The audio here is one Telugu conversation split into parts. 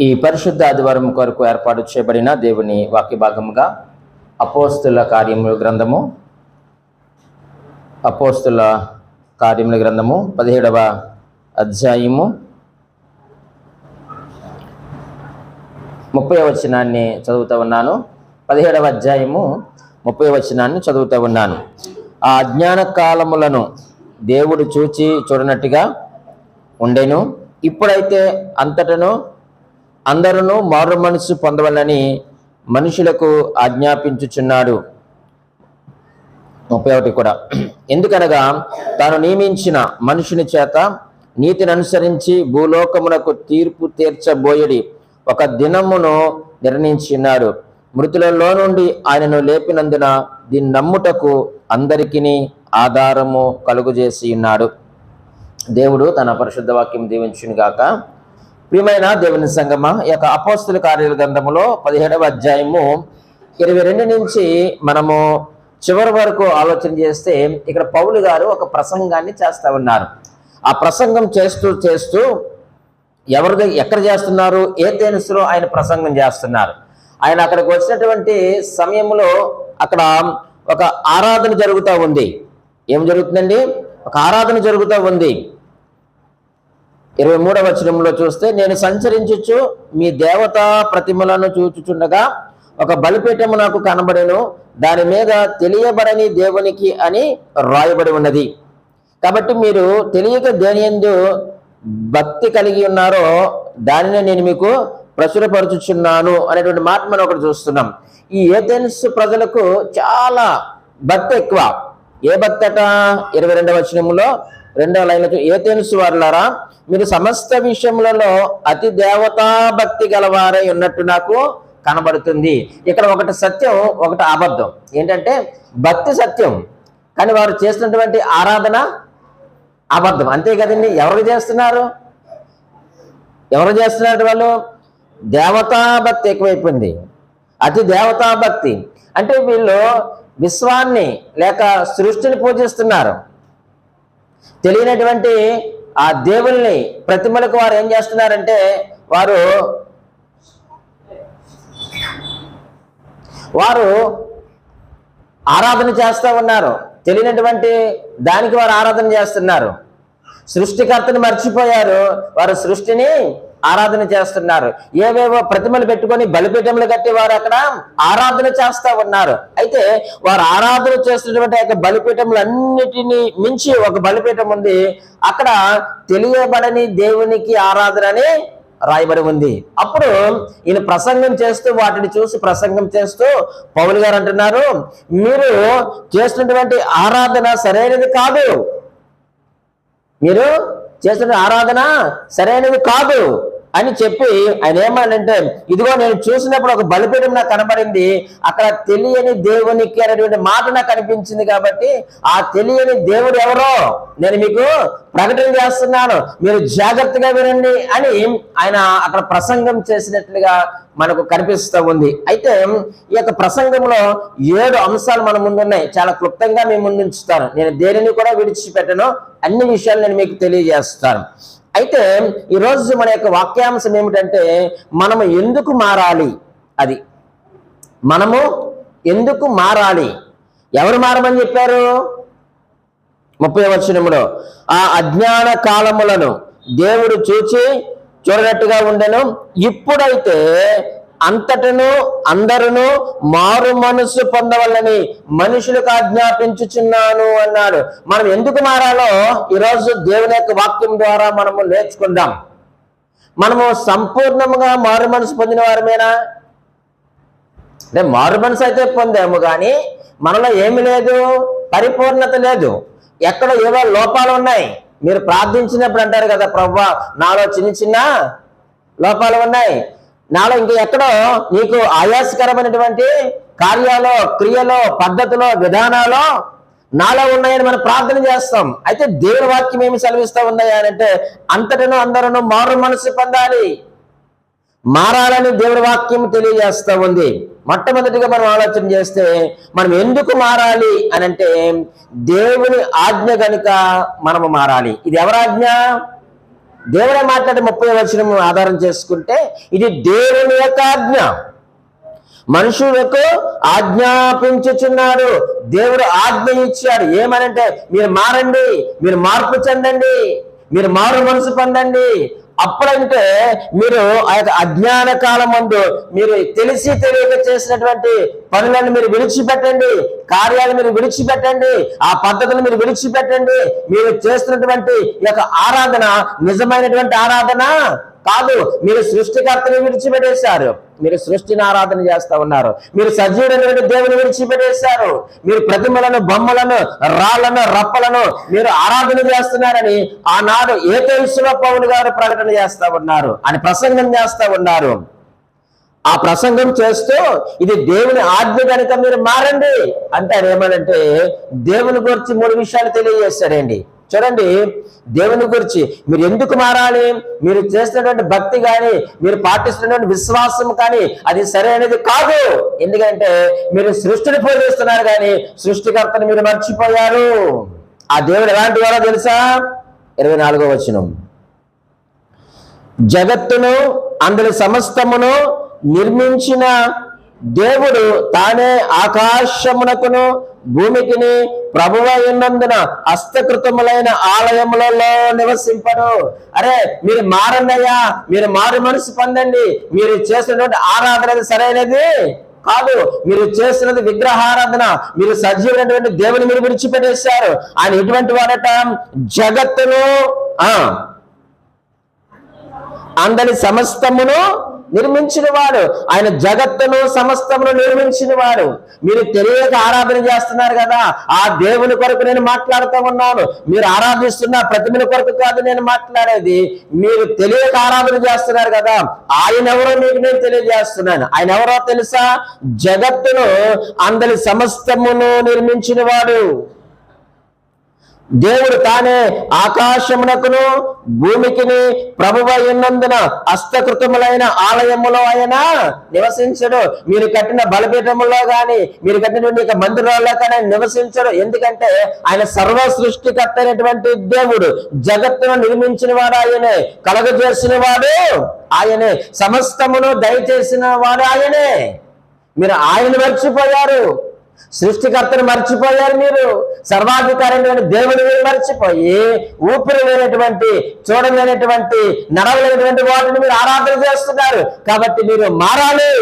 ఈ పరిశుద్ధ ఆదివారం కొరకు ఏర్పాటు చేయబడిన దేవుని వాక్య భాగముగా అపోస్తుల కార్యముల గ్రంథము 17వ అధ్యాయము 30వ వచనాన్ని చదువుతూ ఉన్నాను. 17వ అధ్యాయము 30వ వచనాన్ని చదువుతూ ఉన్నాను. ఆ అజ్ఞాన కాలములను దేవుడు చూడనట్టుగా ఉండెను. ఇప్పుడైతే అంతటను అందరూ మారు మనసు పొందవాలని మనుషులకు ఆజ్ఞాపించుచున్నాడు. 31 కూడా, ఎందుకనగా తాను నియమించిన మనుషుని చేత నీతిని అనుసరించి భూలోకమునకు తీర్పు తీర్చబోయడి ఒక దినమును నిర్ణయించినాడు. మృతులలో నుండి ఆయనను లేపినందున దీన్ని నమ్ముటకు అందరికీ ఆధారము కలుగజేసి ఉన్నాడు. దేవుడు తన పరిశుద్ధ వాక్యం దీవించును గాక. ప్రియమైన దేవుని సంగమా, ఈ యొక్క అపోస్తుల కార్యాల గ్రంథములో 17వ అధ్యాయము 22 నుంచి మనము చివరి వరకు ఆలోచన చేస్తే ఇక్కడ పౌలు గారు ఒక ప్రసంగాన్ని చేస్తూ ఉన్నారు. ఆ ప్రసంగం చేస్తూ ఎక్కడ చేస్తున్నారు? ఏథెన్సులో ఆయన ప్రసంగం చేస్తున్నారు. ఆయన అక్కడికి వచ్చినటువంటి సమయంలో అక్కడ ఒక ఆరాధన జరుగుతూ ఉంది. ఏం జరుగుతుందండి? ఒక ఆరాధన జరుగుతూ ఉంది. 23వ వచనంలో చూస్తే, నేను సంచరించుచు మీ దేవతా ప్రతిమలను చూచుచుండగా ఒక బలిపీఠము నాకు కనబడెను, దాని మీద తెలియబడని దేవునికి అని రాయబడి ఉన్నది. కాబట్టి మీరు తెలియక దేనియందు భక్తి కలిగి ఉన్నారో దానిని నేను మీకు ప్రచురపరచుచున్నాను అనేటువంటి మాట మనం ఒకటి చూస్తున్నాం. ఈ ఏథెన్స్ ప్రజలకు చాలా భక్తి ఎక్కువ. ఏ భక్తి అట? 22వ వచనంలో 2వ లైన్లో, ఏథెన్స్ వారులారా, మీరు సమస్త విషయములలో అతి దేవతా భక్తి గలవారై ఉన్నట్టు నాకు కనబడుతుంది. ఇక్కడ ఒకటి సత్యం, ఒకటి అబద్ధం. ఏంటంటే భక్తి సత్యం, కానీ వారు చేస్తున్నటువంటి ఆరాధన అబద్ధం. అంతే కదండి. ఎవరు చేస్తున్నారు వాళ్ళు? దేవతా భక్తి ఎక్కువైపోయింది, అతి దేవతా భక్తి. అంటే వీళ్ళు విశ్వాన్ని లేక సృష్టిని పూజిస్తున్నారు. తెలియనటువంటి ఆ దేవుల్ని, ప్రతిమలకు వారు ఏం చేస్తున్నారంటే వారు ఆరాధన చేస్తూ ఉన్నారు. తెలియనటువంటి దానికి వారు ఆరాధన చేస్తున్నారు. సృష్టికర్తని మర్చిపోయారు, వారు సృష్టిని ఆరాధన చేస్తున్నారు. ఏవేవో ప్రతిమలు పెట్టుకొని బలిపీఠములు కట్టి వారు అక్కడ ఆరాధన చేస్తూ ఉన్నారు. అయితే వారు ఆరాధన చేస్తున్నటువంటి యొక్క బలిపీఠములన్నిటినీ మించి ఒక బలిపీఠం ఉంది. అక్కడ తెలియబడని దేవునికి ఆరాధన అని రాయబడి ఉంది. అప్పుడు ఈయన ప్రసంగం చేస్తూ, వాటిని చూసి ప్రసంగం చేస్తూ పౌలు గారు అంటున్నారు, మీరు చేస్తున్నటువంటి ఆరాధన సరైనది కాదు. మీరు చేస్తున్న ఆరాధన సరైనది కాదు అని చెప్పి ఆయన ఏమనంటే, ఇదిగో నేను చూసినప్పుడు ఒక బలిపీఠం నాకు కనబడింది, అక్కడ తెలియని దేవునికి అనేటువంటి మాట నాకు కనిపించింది. కాబట్టి ఆ తెలియని దేవుడు ఎవరో నేను మీకు ప్రకటన చేస్తున్నాను, మీరు జాగ్రత్తగా వినండి అని ఆయన అక్కడ ప్రసంగం చేసినట్లుగా మనకు కనిపిస్తూ ఉంది. అయితే ఈ యొక్క ప్రసంగంలో 7 అంశాలు మన ముందున్నాయి. చాలా క్లుప్తంగా మీ ముందు ఉంచుతాను. నేను దేనిని కూడా విడిచిపెట్టను, అన్ని విషయాలు నేను మీకు తెలియజేస్తాను. అయితే ఈరోజు మన యొక్క వాక్యాంశం ఏమిటంటే, మనము ఎందుకు మారాలి? అది మనము ఎందుకు మారాలి? ఎవరు మారమని చెప్పారు? 30వ వచనంలో, ఆ అజ్ఞాన కాలములను దేవుడు చూడనట్టుగా ఉండెను, ఇప్పుడైతే అంతటను అందరూ మారు మనసు పొందవలని మనుషులకు ఆజ్ఞాపించుచున్నాను అన్నాడు. మనం ఎందుకు మారాలో ఈరోజు దేవుని యొక్క వాక్యం ద్వారా మనము నేర్చుకుందాం. మనము సంపూర్ణంగా మారు మనసు పొందిన వారమేనా? అంటే మారు మనసు అయితే పొందాము, కానీ మనలో ఏమి లేదు, పరిపూర్ణత లేదు. ఎక్కడ ఏవో లోపాలు ఉన్నాయి. మీరు ప్రార్థించినప్పుడు అంటారు కదా, ప్రభువా నాలో చిన్న లోపాలు ఉన్నాయి, నాలో ఇంకా ఎక్కడో నీకు ఆయాసకరమైనటువంటి కార్యాలో, క్రియలో, పద్ధతిలో, విధానాలో నాలో ఉన్నాయని మనం ప్రార్థన చేస్తాం. అయితే దేవుని వాక్యం ఏమి సెలవిస్తూ ఉన్నాయి అంటే, అంతటను అందరూ మారు మనసు పొందాలి, మారాలని దేవుని వాక్యం తెలియజేస్తూ ఉంది. మొట్టమొదటిగా మనం ఆలోచన చేస్తే మనం ఎందుకు మారాలి అని అంటే, దేవుని ఆజ్ఞ కనుక మనము మారాలి. ఇది ఎవరి ఆజ్ఞ? దేవుడే మాట్లాడే 30వ వచనం ఆధారం చేసుకుంటే ఇది దేవుని యొక్క ఆజ్ఞ, మనుషులకు ఆజ్ఞాపించుచున్నాడు. దేవుడు ఆజ్ఞ ఇచ్చాడు. ఏమనంటే మీరు మారండి, మీరు మార్పు చెందండి, మీరు మారు మనసు పొందండి. అప్పుడంటే మీరు ఆ యొక్క అజ్ఞాన కాలం ముందు మీరు తెలిసి తెలియక చేసినటువంటి పనులను మీరు విడిచిపెట్టండి, కార్యాలు మీరు విడిచిపెట్టండి, ఆ పద్ధతులు మీరు విడిచిపెట్టండి. మీరు చేస్తున్నటువంటి ఈ యొక్క ఆరాధన నిజమైనటువంటి ఆరాధన కాదు. మీరు సృష్టికర్తని విడిచిపెట్టేశారు, మీరు సృష్టిని ఆరాధన చేస్తా ఉన్నారు. మీరు సజీవుడైనటువంటి దేవుని విడిచిపెట్టేశారు. మీరు ప్రతిమలను, బొమ్మలను, రాళ్లను, రప్పలను మీరు ఆరాధన చేస్తున్నారని ఆనాడు ఏతెన్సులో పౌలు గారు ప్రకటన చేస్తా ఉన్నారు, అని ప్రసంగం చేస్తా ఉన్నారు. ఆ ప్రసంగం చేస్తూ ఇది దేవుని ఆజ్ఞ కనుక మీరు మారండి అంటే ఆయన ఏమనంటే దేవుని గురించి 3 విషయాలు తెలియజేస్తాడండి. చూడండి, దేవుని గురించి మీరు ఎందుకు మారాలి, మీరు చేస్తున్నటువంటి భక్తి కానీ మీరు పాటిస్తున్నటువంటి విశ్వాసం కానీ అది సరైనది కాదు. ఎందుకంటే మీరు సృష్టిని పూజిస్తున్నారు కానీ సృష్టికర్తని మీరు మర్చిపోయారు. ఆ దేవుడు ఎలాంటి వారో తెలుసా? 24వ వచనం, జగత్తును అందులో సమస్తమును నిర్మించిన దేవుడు తానే ఆకాశమునకును భూమికిని ప్రభువైనందున హస్తకృతములైన ఆలయములలో నివసింపడు. అరే మీరు మారన్నయ్యా, మీరు మారు మనసు పొందండి. మీరు చేసినటువంటి ఆరాధన సరైనది కాదు, మీరు చేస్తున్నది విగ్రహారాధన. మీరు సజీవుడైనటువంటి దేవుని మీరు విడిచిపెట్టేశారు. ఆయన ఎటువంటి వాడట? జగత్తును అందరి సమస్తమును నిర్మించిన వాడు. ఆయన జగత్తును సమస్తమును నిర్మించిన వాడు. మీరు తెలియక ఆరాధన చేస్తున్నారు కదా, ఆ దేవుని కొరకు నేను మాట్లాడుతూ ఉన్నాను. మీరు ఆరాధిస్తున్న ప్రతిమల కొరకు కాదు నేను మాట్లాడేది. మీరు తెలియక ఆరాధన చేస్తున్నారు కదా, ఆయన ఎవరో మీకు నేను తెలియజేస్తున్నాను. ఆయన ఎవరో తెలుసా? జగత్తును అందరి సమస్తమును నిర్మించిన వాడు. దేవుడు తానే ఆకాశమునకును భూమికిని ప్రభువై ఉన్నందున హస్తకృతములైన ఆలయములో ఆయన నివసించడు. మీరు కట్టిన బలిపీఠములో గాని మీరు కట్టినటువంటి మందిరాల్లో కానీ నివసించడు. ఎందుకంటే ఆయన సర్వ సృష్టికర్త అయినటువంటి దేవుడు. జగత్తును నిర్మించిన వాడు ఆయనే, కలగజేసిన వాడు ఆయనే, సమస్తమును దయచేసిన వాడు ఆయనే. మీరు ఆయన మర్చిపోయారు, సృష్టికర్తను మర్చిపోయారు. మీరు సర్వాధికారి దేవుని మీరు మర్చిపోయి ఊపిరి లేనటువంటి, చూడలేనటువంటి, నడవలేనటువంటి వాటిని మీరు ఆరాధన చేస్తున్నారు. కాబట్టి మీరు మారాలి.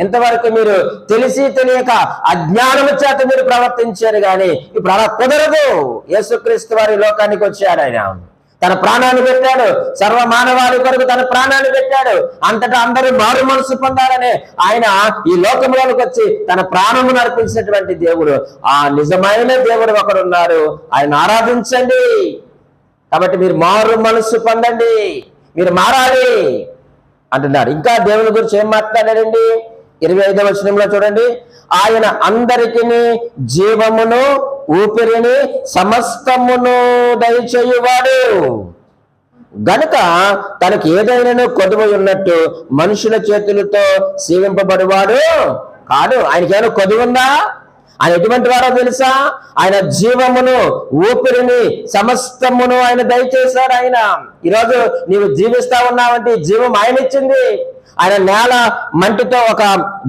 ఎంతవరకు మీరు తెలిసి తెలియక అజ్ఞానము చేత మీరు ప్రవర్తించారు కానీ ఇప్పుడు అలా కుదరదు. యేసుక్రీస్తు వారి లోకానికి వచ్చాడు. ఆయన తన ప్రాణాన్ని పెట్టాడు, సర్వ మానవాళి కొరకు తన ప్రాణాన్ని పెట్టాడు. అంతటా అందరూ మారు మనసు పొందాలని ఆయన ఈ లోకంలోకి వచ్చి తన ప్రాణమును అర్పించినటువంటి దేవుడు. ఆ నిజమైన దేవుడు ఒకడున్నారు, ఆయన ఆరాధించండి. కాబట్టి మీరు మారు మనసు పొందండి, మీరు మారాలి అంటున్నారు. ఇంకా దేవుని గురించి ఏం మాట్లాడాడండి? 25వ వచనంలో చూడండి, ఆయన అందరికీ జీవమును ఊపిరిని సమస్తమును దయచేయువాడు గనుక తనకు ఏదైనా కొదువ ఉన్నట్టు మనుషుల చేతులతో సేవింపబడివాడు కాడు. ఆయనకేమైనా కొదువ ఉందా? ఆయన ఎటువంటి వారో తెలుసా? ఆయన జీవమును ఊపిరిని సమస్తమును ఆయన దయచేశాడు. ఆయన ఈరోజు నీవు జీవిస్తా ఉన్నావంటే జీవం ఆయన ఇచ్చింది. ఆయన నేల మంటితో ఒక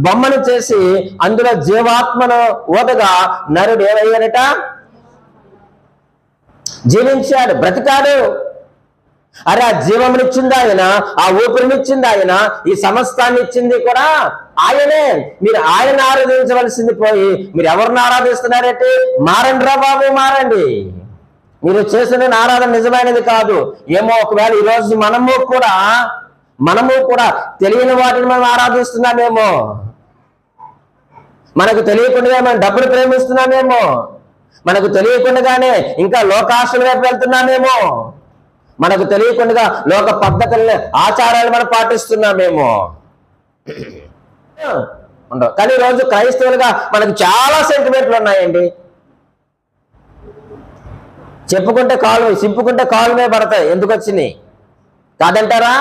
బొమ్మను చేసి అందులో జీవాత్మను ఊదగా నరుడు ఏమయ్యాడట? జీవించాడు, బ్రతికాడు. అరే ఆ జీవమునిచ్చింది ఆయన, ఆ ఊపిరినిచ్చింది ఆయన, ఈ సమస్తాన్ని ఇచ్చింది కూడా ఆయనే. మీరు ఆయన ఆరాధించవలసింది పోయి మీరు ఎవరిని ఆరాధిస్తున్నారంటే మారండి రా బాబు, మారండి. మీరు చేసిన ఆరాధన నిజమైనది కాదు. ఏమో ఒకవేళ ఈరోజు మనము కూడా తెలియని వాటిని మనం ఆరాధిస్తున్నామేమో, మనకు తెలియకుండా మనం డబ్బులు ప్రేమిస్తున్నామేమో, మనకు తెలియకుండానే ఇంకా లోకాశల వైపు వెళ్తున్నామేమో, మనకు తెలియకుండా లోక పద్ధతుల్ని ఆచారాలు మనం పాటిస్తున్నామేమో ఉండవు. కానీ ఈరోజు క్రైస్తవులుగా మనకు చాలా సెంటిమెంట్లు ఉన్నాయండి. చెప్పుకుంటే సింపుకుంటే కాలుమే పడతాయి. ఎందుకు వచ్చినాయి? కాదంటారా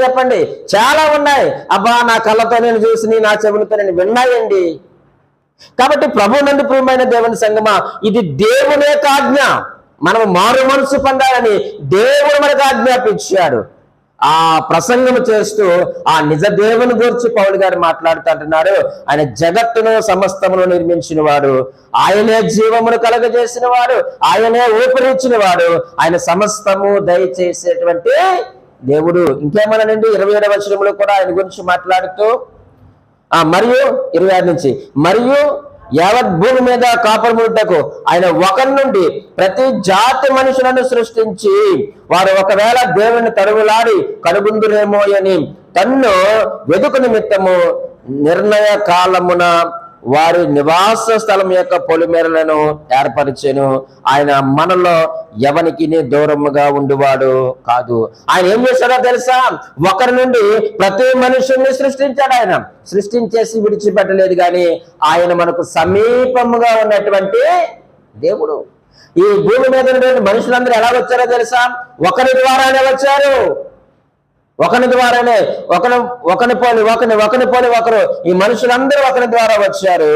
చెప్పండి. చాలా ఉన్నాయి. అబ్బా నా కళ్ళతో నేను చూసి, నా చెవులతో నేను విన్నాయండి. కాబట్టి ప్రభు నందు ప్రియమైన దేవుని సంగమా, ఇది దేవుని యొక్క ఆజ్ఞ. మనం మారు మనసు పొందాలని దేవుడు మనకు ఆజ్ఞాపించాడు. ఆ ప్రసంగం చేస్తూ ఆ నిజ దేవుని గురించి పౌలు గారు మాట్లాడుతూ అంటున్నారు, ఆయన జగత్తును సమస్తమును నిర్మించిన వాడు, ఆయనే జీవమును కలగజేసిన వాడు, ఆయనే ఊపిరిచ్చిన వాడు, ఆయన సమస్తము దయచేసేటువంటి దేవుడు. ఇంకేమన్నానండి 27వ వచనంలో కూడా ఆయన గురించి మాట్లాడుతూ మరియు 26 నుంచి, మరియు యావత్ భూమి మీద కాపురముటకు ఆయన ఒకరి నుండి ప్రతి జాతి మనుషులను సృష్టించి వారు ఒకవేళ దేవుని తరువులాడి కనుగొందురేమో అని తన్ను వెదుకు నిమిత్తము నిర్ణయ కాలమున వారి నివాస స్థలం యొక్క పొలిమేరలను ఏర్పరిచెను. ఆయన మనలో ఎవనికి దూరముగా ఉండువాడు కాదు. ఆయన ఏం చేశాడో తెలుసా? ఒకరి నుండి ప్రతి మనుషుల్ని సృష్టించాడు. ఆయన సృష్టించేసి విడిచిపెట్టలేదు, కానీ ఆయన మనకు సమీపముగా ఉన్నటువంటి దేవుడు. ఈ భూమి మీద ఉన్నటువంటి మనుషులందరూ ఎలా వచ్చారో తెలుసా? ఒకరి ద్వారానే వచ్చారు. ఒకరి ద్వారానే ఒకని పోలి ఒకరు, ఈ మనుషులందరూ ఒకరి ద్వారా వచ్చారు.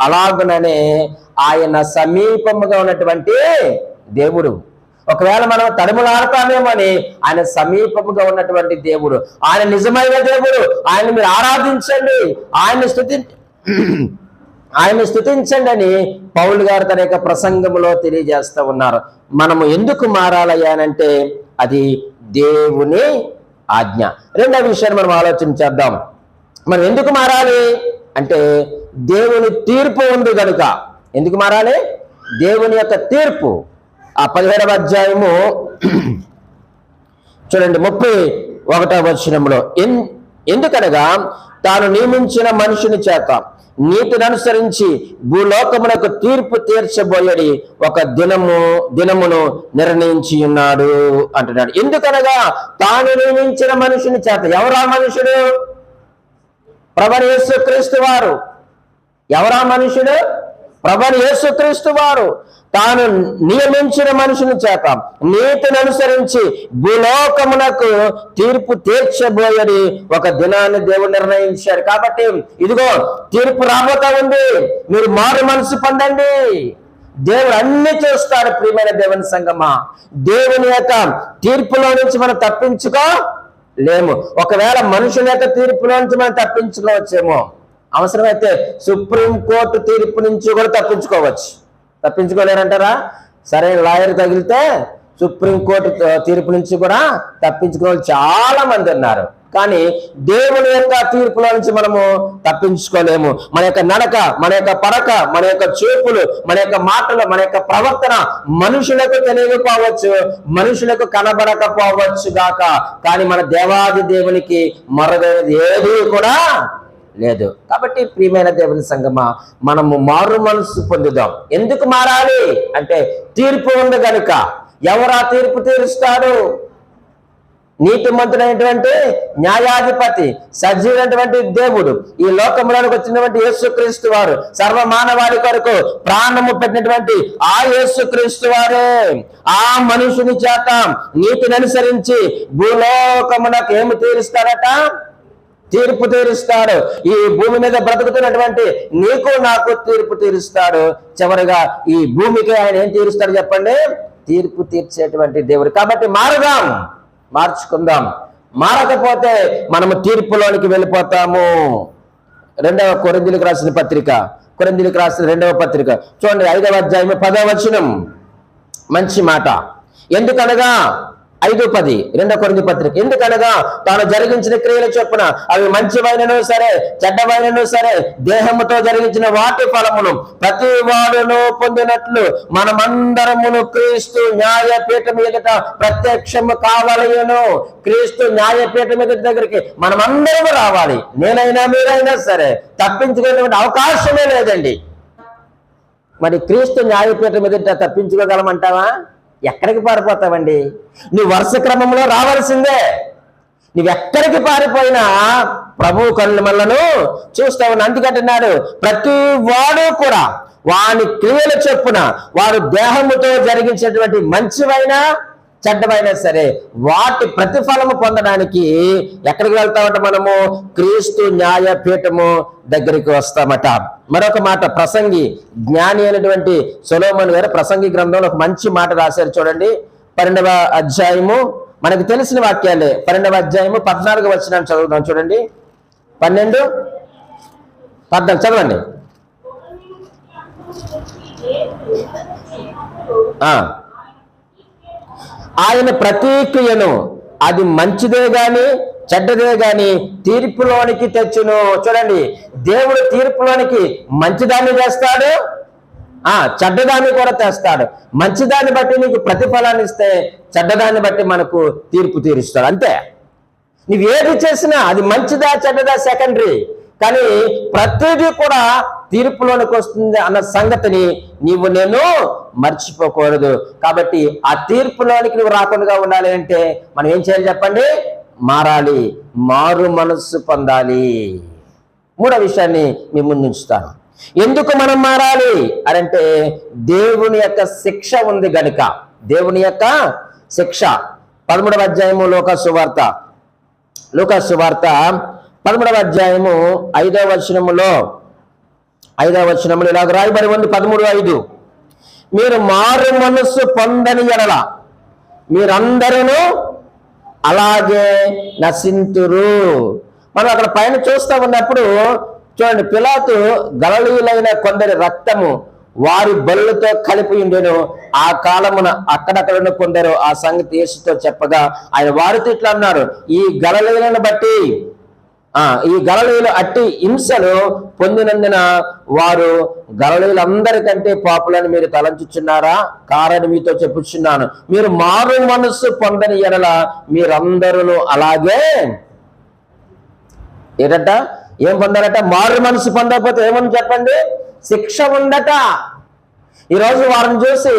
అలాగుననే ఆయన సమీపముగా ఉన్నటువంటి దేవుడు. ఒకవేళ మనం తడుములాడతామేమో అని ఆయన సమీపముగా ఉన్నటువంటి దేవుడు, ఆయన నిజమైన దేవుడు. ఆయన మీరు ఆరాధించండి, ఆయన్ని స్తుతించండి అని పౌలు గారు తన యొక్క ప్రసంగంలో తెలియజేస్తూ ఉన్నారు. మనము ఎందుకు మారాలయ్యానంటే అది దేవుని ఆజ్ఞ. రెండవ విషయాన్ని మనం ఆలోచన చేద్దాం. మనం ఎందుకు మారాలి అంటే దేవుని తీర్పు ఉంది కనుక. ఎందుకు మారాలి? దేవుని యొక్క తీర్పు. ఆ 17వ అధ్యాయము చూడండి 31వ వచనంలో, ఎందుకనగా తాను నియమించిన మనుషుని చేత నీతిని అనుసరించి భూలోకమునకు తీర్పు తీర్చబోయడి ఒక దినమును నిర్ణయించి ఉన్నాడు అంటున్నాడు. ఎందుకనగా తాను నియమించిన మనుషుని చేత. ఎవరా మనుషుడు? ప్రభువైన యేసుక్రీస్తు వారు. ఎవరా మనుషుడు? ప్రభువైన యేసుక్రీస్తు వారు. తాను నియమించిన మనుషుని చేత నీతిని అనుసరించి భూలోకమునకు తీర్పు తీర్చబోయని ఒక దినాన్ని దేవుడు నిర్ణయించారు. కాబట్టి ఇదిగో తీర్పు రాబోతా ఉంది, మీరు మారు మనసు పొందండి. దేవుడు అన్ని చేస్తాడు. ప్రియమైన దేవుని సంగమా, దేవుని యొక్క తీర్పులో నుంచి మనం తప్పించుకోలేము. ఒకవేళ మనుషుల యొక్క తీర్పులో నుంచి మనం తప్పించుకోవచ్చేమో, అవసరమైతే సుప్రీంకోర్టు తీర్పు నుంచి కూడా తప్పించుకోవచ్చు. తప్పించుకోలేరంటారా? సరైన లాయర్ తగిలితే సుప్రీంకోర్టు తీర్పు నుంచి కూడా తప్పించుకునే వాళ్ళు చాలా మంది ఉన్నారు. కానీ దేవుని యొక్క తీర్పుల నుంచి మనము తప్పించుకోలేము. మన యొక్క నడక, మన యొక్క పడక, మన యొక్క చూపులు, మన యొక్క మాటలు, మన యొక్క ప్రవర్తన మనుషులకు తెలియకపోవచ్చు, మనుషులకు కనబడకపోవచ్చు గాక, కానీ మన దేవాది దేవునికి మరొకటి ఏది కూడా లేదు. కాబట్టి ప్రియమైన దేవుని సంగమా, మనము మారు మనసు పొందుదాం. ఎందుకు మారాలి అంటే తీర్పు ఉంది కనుక. ఎవరా తీర్పు తీరుస్తాడు? నీతిమంతుడైనటువంటి న్యాయాధిపతి, సజీవుడైనటువంటి దేవుడు, ఈ లోకంలోనికి వచ్చినటువంటి యేసుక్రీస్తు వారు, సర్వ మానవాళి కొరకు ప్రాణము పెట్టినటువంటి ఆ యేసుక్రీస్తు వారే ఆ మనుషుని చేత నీతిని అనుసరించి భూలోకమునకు ఏమి తీరుస్తారట? తీర్పు తీరుస్తాడు. ఈ భూమి మీద బ్రతుకుతున్నటువంటి నీకు నాకు తీర్పు తీరుస్తాడు. చివరిగా ఈ భూమికి ఆయన ఏం తీరుస్తాడు చెప్పండి? తీర్పు తీర్చేటువంటి దేవుడు. కాబట్టి మారుదాం, మార్చుకుందాం. మారకపోతే మనము తీర్పులోనికి వెళ్ళిపోతాము. 2వ కొరింథీయులకు రాసిన పత్రిక, కొరింథీయులకు రాసిన 2వ పత్రిక చూడండి 5వ అధ్యాయం 10వ వచనం. మంచి మాట. ఎందుకనగా 5:10 2వ కొరింథీ పత్రిక. ఎందుకనగా తాను జరిగించిన క్రియల చొప్పున అవి మంచివైనను సరే చెడ్డవైనను సరే దేహముతో జరిగించిన వాటి ఫలమును ప్రతి వాడును పొందినట్లు మనమందరమును క్రీస్తు న్యాయపీఠం ఎదుట ప్రత్యక్షము కావాలయ్యను. క్రీస్తు న్యాయపీఠం ఎదుట దగ్గరికి మనమందరము రావాలి. నేనైనా మీరైనా సరే తప్పించుకునేటువంటి అవకాశమే లేదండి. మరి క్రీస్తు న్యాయపీఠం ఎదుట తప్పించుకోగలమంటావా? ఎక్కడికి పారిపోతావండి? నువ్వు వరుస క్రమంలో రావాల్సిందే. నువ్వెక్కడికి పారిపోయినా ప్రభు కన్నులను చూస్తా ఉన్నా. అందుకంటున్నాడు ప్రతి వాడు కూడా వాని క్రియల చొప్పున వారు దేహముతో జరిగించినటువంటి మంచివైనా చెడ్డమైనా సరే వాటి ప్రతిఫలము పొందడానికి ఎక్కడికి వెళ్తామంట? మనము క్రీస్తు న్యాయపీఠము దగ్గరికి వస్తామట. మరొక మాట, ప్రసంగి జ్ఞాని అయినటువంటి సొలొమోను గారు ప్రసంగి గ్రంథంలో ఒక మంచి మాట రాశారు. చూడండి, 12వ అధ్యాయము, మనకు తెలిసిన వాక్యాలే. 12వ అధ్యాయము 14వ వచనాన్ని చదువుదాం. చూడండి, 12, 14 చదవండి. ఆయన ప్రతిక్రియను అది మంచిదే గాని చెడ్డదే గాని తీర్పులోనికి తెచ్చును. చూడండి, దేవుడు తీర్పులోనికి మంచిదాన్ని చేస్తాడు, చెడ్డదాన్ని కూడా తెస్తాడు. మంచిదాన్ని బట్టి నీకు ప్రతిఫలాన్ని ఇస్తే చెడ్డదాన్ని బట్టి మనకు తీర్పు తీరుస్తాడు. అంతే. నువ్వు ఏది చేసినా అది మంచిదా చెడ్డదా సెకండరీ, కానీ ప్రతిదీ కూడా తీర్పులోనికి వస్తుంది అన్న సంగతిని నేను మర్చిపోకూడదు. కాబట్టి ఆ తీర్పులోనికి నువ్వు రాకుండా ఉండాలి అంటే మనం ఏం చేయాలి చెప్పండి? మారాలి, మారు మనస్సు పొందాలి. మూడో విషయాన్ని మీ ముందు ఉంచుతాను. ఎందుకు మనం మారాలి అనంటే దేవుని యొక్క శిక్ష ఉంది గనుక. దేవుని యొక్క శిక్ష. 13వ అధ్యాయము లూకాసు వార్త 13వ అధ్యాయము 5వ వచనములో ఇలాగ రాయబడి ఉంది. 13:5, మీరు మారు మనస్సు పొందని ఎడల మీరందరూ అలాగే నశింతురు. మనం అక్కడ పైన చూస్తూ ఉన్నప్పుడు చూడండి, పిలాతు గలిలయులైన కొందరి రక్తము వారి బలులతో కలిపి ఉండెను. ఆ కాలమున అక్కడక్కడ కొందరు ఆ సంగతి యేసుతో చెప్పగా ఆయన వారితో ఇట్లా అన్నారు, ఈ గలిలయులను బట్టి ఈ గలిలయులు అట్టి హింసలు పొందినందున వారు గలిలయులందరికంటే పాపులని మీరు తలంచుచున్నారా? కారని మీతో చెప్పుచున్నాను, మీరు మారు మనస్సు పొందని ఎడల మీరందరూ అలాగే ఏటట ఏం పొందారట? మారు మనసు పొందకపోతే ఏమని చెప్పండి? శిక్ష ఉందట. ఈరోజు వారిని చూసి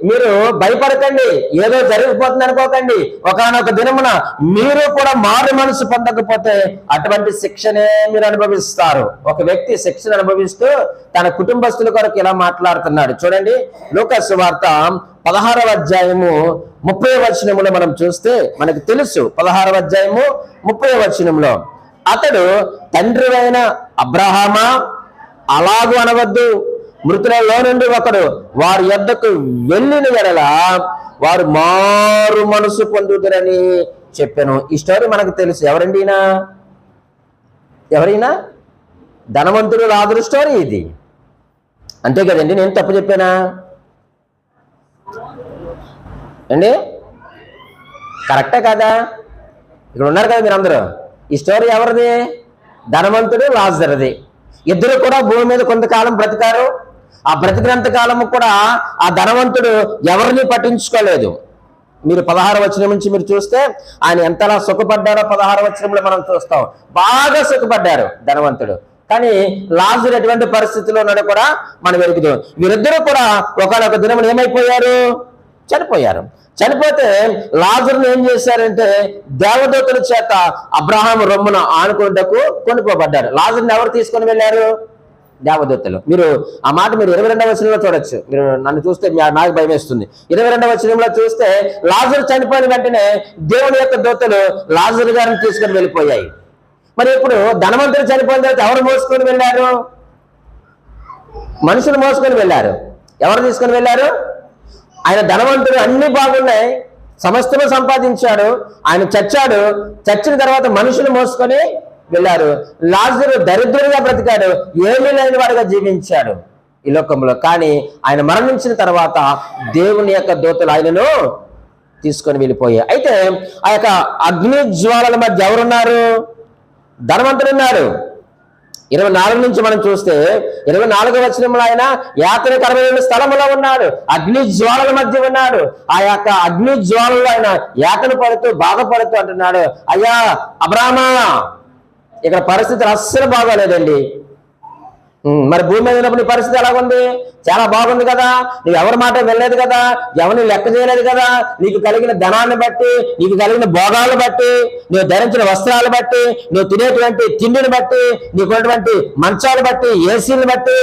మీరు భయపడకండి, ఏదో జరిగిపోతుంది అనుకోకండి. ఒకానొక దినమున మీరు కూడా మారు మనసు పొందకపోతే అటువంటి శిక్షనే మీరు అనుభవిస్తారు. ఒక వ్యక్తి శిక్షను అనుభవిస్తూ తన కుటుంబస్తుల కొరకు ఇలా మాట్లాడుతున్నాడు. చూడండి, లూకాసు వార్త 16వ అధ్యాయము 30వ వచనములో మనం చూస్తే మనకు తెలుసు. 16వ అధ్యాయము 30వ వచనంలో, అతడు తండ్రి అయిన అబ్రహామా, అలాగూ అనవద్దు, మృతులలో నుండి ఒకడు వారి యొద్దకు వెళ్ళిన ఎడల వారు మారు మనసు పొందుతారని చెప్పాను. ఈ స్టోరీ మనకు తెలుసు. ఎవరైనా ధనవంతుడు లాజరు స్టోరీ ఇది, అంతే కదండి. నేను తప్పు చెప్పానా అండి? కరెక్టే కదా? ఇక్కడ ఉన్నారు కదా మీరందరూ. ఈ స్టోరీ ఎవరిది? ధనవంతుడు లాజరుది. ఇద్దరు కూడా భూమి మీద కొంతకాలం బ్రతికారు. ఆ బ్రతికినంత కాలము కూడా ఆ ధనవంతుడు ఎవరిని పట్టించుకోలేదు. మీరు 16వ వచనం నుంచి మీరు చూస్తే ఆయన ఎంతలా సుఖపడ్డారో 16వ వచనంలో మనం చూస్తాం. బాగా సుఖపడ్డారు ధనవంతుడు. కానీ లాజరు ఎటువంటి పరిస్థితిలో ఉన్నాడో కూడా మనం వెతుకుతాం. వీరిద్దరూ కూడా ఒకనొక దినం ఏమైపోయారు? చనిపోయారు. చనిపోతే లాజరును ఏం చేశారంటే దేవదూతల చేత అబ్రహాం రొమ్మున ఆనుకుంటకు కొనుక్కోబడ్డారు. లాజరుని ఎవరు తీసుకొని వెళ్ళారు? దేవదూతలు. మీరు ఆ మాట మీరు 22వ వచనంలో చూడొచ్చు. మీరు నన్ను చూస్తే నాకు భయం వేస్తుంది. 22వ వచనంలో చూస్తే లాజరు చనిపోయిన వెంటనే దేవుని యొక్క దూతలు లాజరు గారిని తీసుకొని వెళ్ళిపోయాయి. మరి ఇప్పుడు ధనవంతుడు చనిపోయిన తర్వాత ఎవరు మోసుకొని వెళ్ళారు? మనుషులు మోసుకొని వెళ్ళారు. ఎవరు తీసుకొని వెళ్ళారు? ఆయన ధనవంతుడు, అన్ని బాగున్నాయి, సమస్తము సంపాదించాడు, ఆయన చచ్చాడు. చచ్చిన తర్వాత మనుషులు మోసుకొని వెళ్ళారు. లాజరు దరిద్రుడిగా బ్రతికాడు, ఏమీ లేని వాడిగా జీవించాడు ఈ లోకంలో. కానీ ఆయన మరణించిన తర్వాత దేవుని యొక్క దూతలు ఆయనను తీసుకొని వెళ్ళిపోయాయి. అయితే ఆ యొక్క అగ్ని జ్వాలల మధ్య ఎవరున్నారు? ధనవంతుడు ఉన్నాడు. 24 నుంచి మనం చూస్తే 24వ వచనంలో ఆయన యాత్ర కరమైన స్థలంలో ఉన్నాడు, అగ్ని జ్వాలల మధ్య ఉన్నాడు. ఆ యొక్క అగ్ని జ్వాలలో ఆయన యాతన పడుతూ బాధపడుతూ అంటున్నాడు, అయ్యా అబ్రామా, ఇక్కడ పరిస్థితులు అస్సలు బాగోలేదండి. మరి భూమి మీద ఉన్నప్పుడు నీ పరిస్థితి ఎలాగుంది? చాలా బాగుంది కదా, నువ్వు ఎవరి మాట వెళ్ళలేదు కదా, ఎవరిని లెక్క చేయలేదు కదా, నీకు కలిగిన ధనాన్ని బట్టి, నీకు కలిగిన భోగాలను బట్టి, నువ్వు ధరించిన వస్త్రాలు బట్టి, నువ్వు తినేటువంటి తిండిని బట్టి, నీకున్నటువంటి మంచాలు బట్టి, ఏసీని బట్టి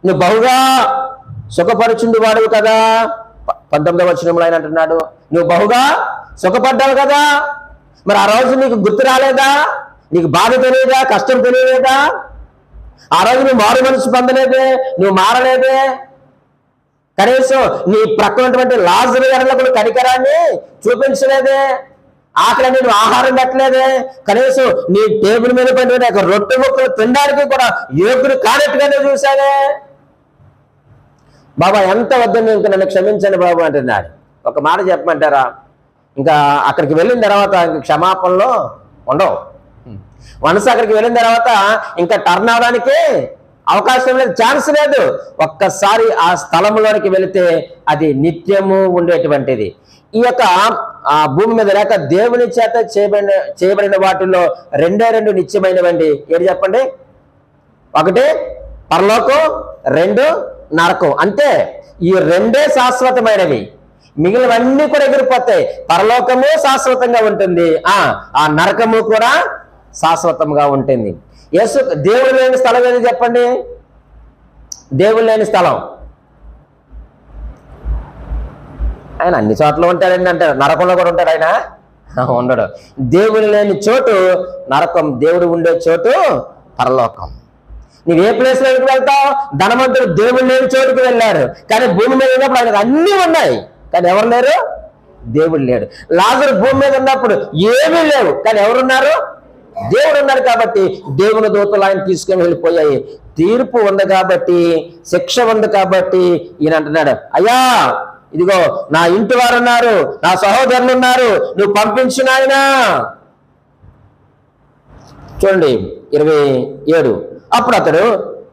నువ్వు బహుగా సుఖపరుచుండి వాడువు కదా. 19వ వచనంలో ఆయన అంటున్నాడు, నువ్వు బహుగా సుఖపడ్డావు కదా, మరి ఆ రోజు నీకు గుర్తు రాలేదా? నీకు బాధ తెలియదా? కష్టం తెలియలేదా? ఆ రోజు నువ్వు మారు మనసు పొందలేదే, నువ్వు మారలేదే. కనీసం నీ ప్రక్కనటువంటి లాజరు గారికి కనికరాన్ని చూపించలేదే. ఆకలి నువ్వు ఆహారం పెట్టలేదే. కనీసం నీ టేబుల్ మీద పడిన రొట్టె ముక్కలు తినడానికి కూడా యోగ్యుడు కానట్టుగానే చూశానే. బాబా ఎంత వద్దని ఇంకా నన్ను క్షమించండి బాబు అంటున్నాడు. ఒక మాట చెప్పమంటారా? ఇంకా అక్కడికి వెళ్ళిన తర్వాత ఇంక క్షమాపణలో ఉండవు. మనసు అక్కడికి వెళ్ళిన తర్వాత ఇంకా టర్న్ అవడానికి అవకాశం లేదు, ఛాన్స్ లేదు. ఒక్కసారి ఆ స్థలంలోనికి వెళితే అది నిత్యము ఉండేటువంటిది. ఈ యొక్క భూమి మీద లేక దేవుని చేత చేయబడిన వాటిల్లో రెండు నిత్యమైనవండి. ఏంటి చెప్పండి? ఒకటి పరలోకం, రెండు నరకం. అంతే, ఈ రెండే శాశ్వతమైనవి. మిగిలినవన్నీ కూడా ఎగిరిపోతాయి. పరలోకము శాశ్వతంగా ఉంటుంది, ఆ నరకము కూడా శాశ్వతంగా ఉంటుంది. యేసు దేవుడు లేని స్థలం ఏది చెప్పండి? దేవుడు లేని స్థలం ఆయన అన్ని చోట్ల ఉంటాడండి అంటారు. నరకంలో కూడా ఉంటాడు ఆయన? ఉండడు. దేవుడు లేని చోటు నరకం, దేవుడు ఉండే చోటు పరలోకం. నువ్వు ఏ ప్లేస్లోకి వెళ్తావు? ధనవంతుడు దేవుడు లేని చోటుకు వెళ్ళాడు, కానీ భూమి మీద ఉన్నప్పుడు ఆయనకు అన్నీ ఉన్నాయి, కానీ ఎవరు లేరు? దేవుడు లేడు. లాజరు భూమి మీద ఉన్నప్పుడు ఏమీ లేవు, కానీ ఎవరున్నారు? దేవుడు ఉన్నారు. కాబట్టి దేవుని దూతలు ఆయన తీసుకొని వెళ్ళిపోయాయి. తీర్పు ఉంది కాబట్టి, శిక్ష ఉంది కాబట్టి ఈయన అంటున్నాడు, అయ్యా ఇదిగో నా ఇంటి వారు ఉన్నారు, నా సహోదరులు ఉన్నారు, నువ్వు పంపించిన ఆయన. చూడండి 27. అప్పుడు అతడు,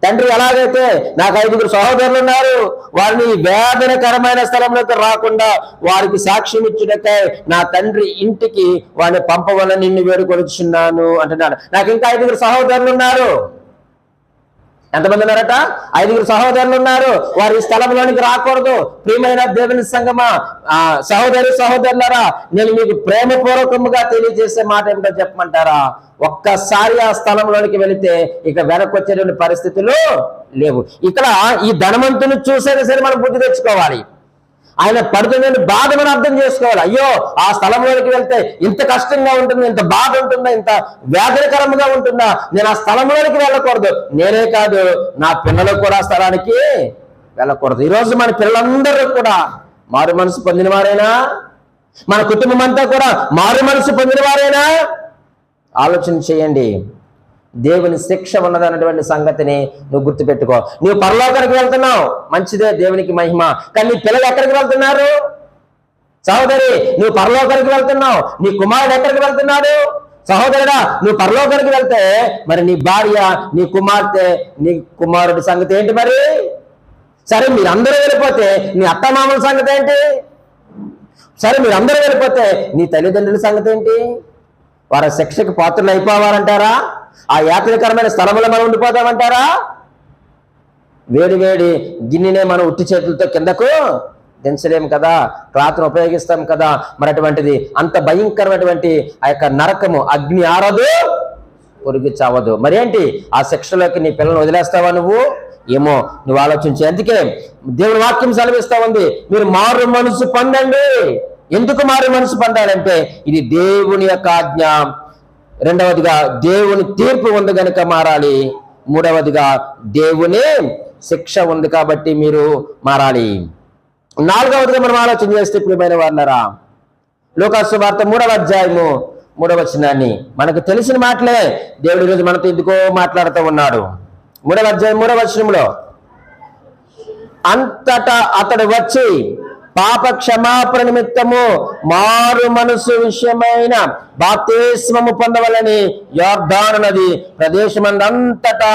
తండ్రి ఎలాగైతే నాకు 5 సహోదరులు ఉన్నారు, వారిని వేదనకరమైన స్థలంలోకి రాకుండా వారికి సాక్ష్యం ఇచ్చుటకై నా తండ్రి ఇంటికి వారిని పంపవలని నిన్ను వేడుకొనిచున్నాను అంటున్నాడు. నాకు ఇంకా 5 సహోదరులు ఉన్నారు. ఎంతమంది ఉన్నారట? 5 సహోదరులు ఉన్నారు. వారి స్థలంలోనికి రాకూడదు. ప్రియమైన దేవుని సంగమా, సహోదరులారా, నేను మీకు ప్రేమపూర్వకముగా తెలియజేసే మాట ఏమిటో చెప్పమంటారా? ఒక్కసారి ఆ స్థలంలోనికి వెళితే ఇక వెనక్కి వచ్చేటువంటి పరిస్థితులు లేవు. ఇక్కడ ఈ ధనవంతుని చూసేది సరే మనం బుద్ధి తెచ్చుకోవాలి. ఆయన పడుతున్న బాధ మనం అర్థం చేసుకోవాలి. అయ్యో ఆ స్థలంలోనికి వెళ్తే ఇంత కష్టంగా ఉంటుందా, ఇంత బాధ ఉంటుందా, ఇంత వేదనకరంగా ఉంటుందా, నేను ఆ స్థలంలోనికి వెళ్ళకూడదు. నేనే కాదు, నా పిల్లలు కూడా ఆ స్థలానికి వెళ్ళకూడదు. ఈరోజు మన పిల్లలందరూ కూడా మారు మనసు పొందిన వారేనా? మన కుటుంబం అంతా కూడా మారు మనసు పొందిన వారేనా? ఆలోచన చేయండి. దేవుని శిక్ష ఉన్నదన్నటువంటి సంగతిని నువ్వు గుర్తుపెట్టుకో. నువ్వు పరలోకానికి వెళ్తున్నావు, మంచిదే, దేవునికి మహిమ. కానీ నీ పిల్లలు ఎక్కడికి వెళ్తున్నారు? సహోదరి, నువ్వు పరలోకానికి వెళ్తున్నావు, నీ కుమారుడు ఎక్కడికి వెళ్తున్నాడు? సహోదరుడా, నువ్వు పరలోకానికి వెళ్తే మరి నీ భార్య, నీ కుమార్తె, నీ కుమారుడి సంగతి ఏంటి? మరి సరే మీరందరూ వెళ్ళిపోతే నీ అత్తమామల సంగతి ఏంటి? సరే మీరందరూ వెళ్ళిపోతే నీ తల్లిదండ్రుల సంగతి ఏంటి? వారి శిక్షకు పాత్రలు అయిపోవాలంటారా? ఆ యాత్రికరమైన స్థలంలో మనం ఉండిపోతామంటారా? వేడి వేడి గిన్నెనే మనం ఉట్టి చేతులతో కిందకు దించలేము కదా, క్లాత్ను ఉపయోగిస్తాం కదా. మరి అటువంటిది అంత భయంకరమైనటువంటి ఆ యొక్క నరకము, అగ్ని ఆరదు, పొరుగు చావదు. మరేంటి ఆ శిక్షలోకి నీ పిల్లలను వదిలేస్తావా నువ్వు? ఏమో, నువ్వు ఆలోచించి. అందుకే దేవుని వాక్యం సెలవిస్తా ఉంది, మీరు మారు మనసు పొందండి. ఎందుకు మారు మనసు పొందాలంటే ఇది దేవుని యొక్క ఆజ్ఞ. రెండవదిగా దేవుని తీర్పు ఉంది కనుక మారాలి. మూడవదిగా దేవుని శిక్ష ఉంది కాబట్టి మీరు మారాలి. నాలుగవదిగా మనం ఆలోచన చేస్తే ప్రియమైన వారులారా, లూకాసు సువార్త 3వ అధ్యాయము 3వ వచనాన్ని మనకు తెలిసిన మాటలే దేవుడు ఈరోజు మనతో ఎందుకో మాట్లాడుతూ ఉన్నాడు. 3వ అధ్యాయం 3వ వచనంలో, అంతటా అతడు వచ్చి పాప క్షమాపణ నిమిత్తము మారు మనసు విషయమైన బాప్తిస్మము పొందవలని యొర్దాను నది ప్రదేశమందంతటా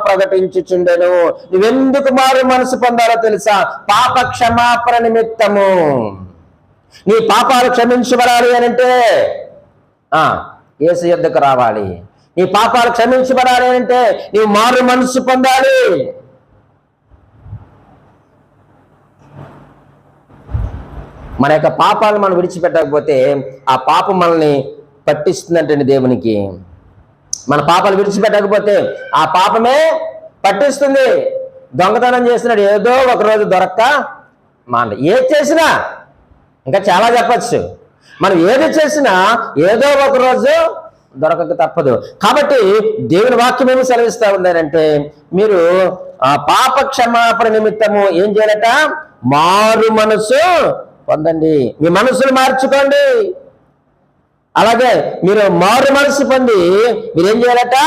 ప్రకటించుచుండెను. నువ్వెందుకు మారు మనసు పొందాలో తెలుసా? పాప క్షమాపణ నిమిత్తము. నీ పాపాలు క్షమించబడాలి అని అంటే యేసు యొద్దకు రావాలి. నీ పాపాలు క్షమించబడాలి అంటే నీవు మారు మనసు పొందాలి. మన యొక్క పాపాలను మనం విడిచిపెట్టకపోతే ఆ పాపం మనల్ని పట్టిస్తుందంటండి దేవునికి. మన పాపాలు విడిచిపెట్టకపోతే ఆ పాపమే పట్టిస్తుంది. దొంగతనం చేసినాడు, ఏదో ఒకరోజు దొరక్క మాండ, ఏది చేసినా ఇంకా చాలా చెప్పచ్చు. మనం ఏది చేసినా ఏదో ఒక రోజు దొరకక తప్పదు. కాబట్టి దేవుని వాక్యం ఏమి సెలవిస్తా ఉందంటే, మీరు పాప క్షమాపణ నిమిత్తము ఏం చేయాలట? మారు మనసు పొందండి. మీ మనసును మార్చుకోండి. అలాగే మీరు మారు మనసు పొంది మీరేం చేయాలట?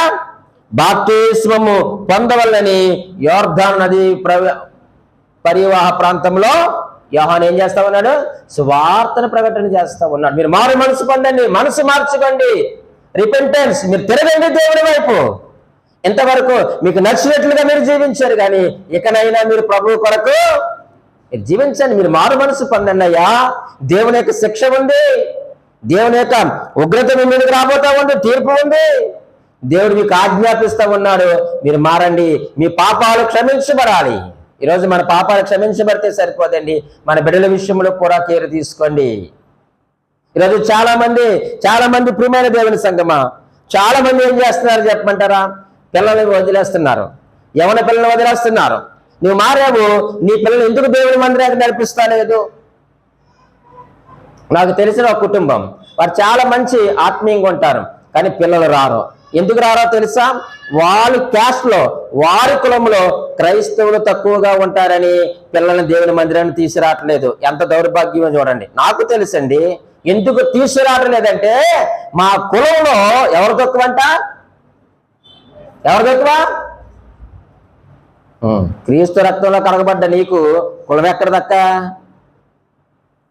బాప్తిస్మము పొందవల్లని యోర్దాను నది పరివాహ ప్రాంతంలో యోహాను ఏం చేస్తా ఉన్నాడు? సువార్తను ప్రకటన చేస్తా ఉన్నాడు. మీరు మారు మనసు పొందండి, మనసు మార్చుకోండి, రిపెంటెన్స్. మీరు తిరగండి దేవుని వైపు. ఇంతవరకు మీకు నచ్చినట్లుగా మీరు జీవించారు, కానీ ఇకనైనా మీరు ప్రభువు కొరకు మీరు జీవించండి. మీరు మారు మనసు పొందండి అయ్యా. దేవుని యొక్క శిక్ష ఉంది, దేవుని యొక్క ఉగ్రత మీ మీదకి రాబోతా ఉంది, తీర్పు ఉంది. దేవుడు మీకు ఆజ్ఞాపిస్తా ఉన్నాడు, మీరు మారండి, మీ పాపాలు క్షమించబడాలి. ఈరోజు మన పాపాలు క్షమించబడితే సరిపోదండి, మన బిడ్డల విషయంలో కూడా కేర్ తీసుకోండి. ఈరోజు చాలా మంది ప్రియమైన దేవుని సంగమా, చాలా మంది ఏం చేస్తున్నారు చెప్పమంటారా? పిల్లల్ని వదిలేస్తున్నారు, యవన పిల్లల్ని వదిలేస్తున్నారు. నువ్వు మారావు, నీ పిల్లలు ఎందుకు దేవుని మందిరానికి నడిపిస్తలేదు? నాకు తెలిసిన ఒక కుటుంబం, వారు చాలా మంచి ఆత్మీయంగా ఉంటారు, కానీ పిల్లలు రారు. ఎందుకు రారో తెలుసా? వాళ్ళ క్యాస్ట్లో, వారి కులంలో క్రైస్తవులు తక్కువగా ఉంటారని పిల్లల్ని దేవుని మందిరాన్ని తీసుకురావట్లేదు. ఎంత దౌర్భాగ్యమో చూడండి. నాకు తెలుసండి ఎందుకు తీసుకురావట్లేదంటే, మా కులంలో ఎవరు తక్కువంట? ఎవరు తక్కువ? క్రీస్తు రక్తంలో కడగబడ్డ నీకు కులం ఎక్కడ దక్క?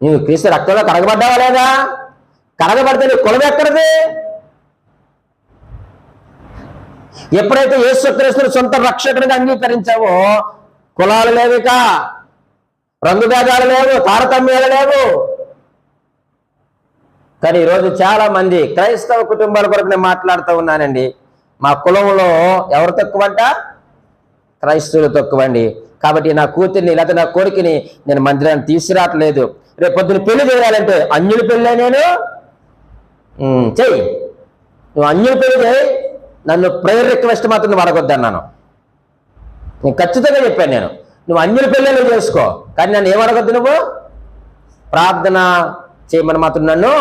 నీవు క్రీస్తు రక్తంలో కడగబడ్డావా లేదా? కడగబడితే నీ కులం ఎక్కడది? ఎప్పుడైతే యేసుక్రీస్తుని సొంత రక్షకుడిగా అంగీకరించావో కులాలు లేవిక, రంగు భేదాలు లేవు, తారతమ్యాలు లేవు. కానీ ఈరోజు చాలా మంది క్రైస్తవ కుటుంబాల కొరకు నేను మాట్లాడుతూ ఉన్నానండి. మా కులంలో ఎవరు తక్కువంట? క్రైస్తవులు తక్కువండి. కాబట్టి నా కూతుర్ని లేకపోతే నా కొడుకుని నేను మందిరాన్ని తీసుకురావట్లేదు. రేపు పొద్దున పెళ్లి చేయాలంటే అన్యుల పెళ్ళే నేను చెయ్యి, నువ్వు అన్యుల పెళ్లి చేయి, నన్ను ప్రేయర్ రిక్వెస్ట్ మాత్రం నువ్వు అడగొద్దన్నాను. నేను ఖచ్చితంగా చెప్పాను, నువ్వు అన్యుల పెళ్ళిలో చేసుకో, కానీ నన్ను ఏమడగొద్దు, నువ్వు ప్రార్థన చేయమని మాత్రం నన్ను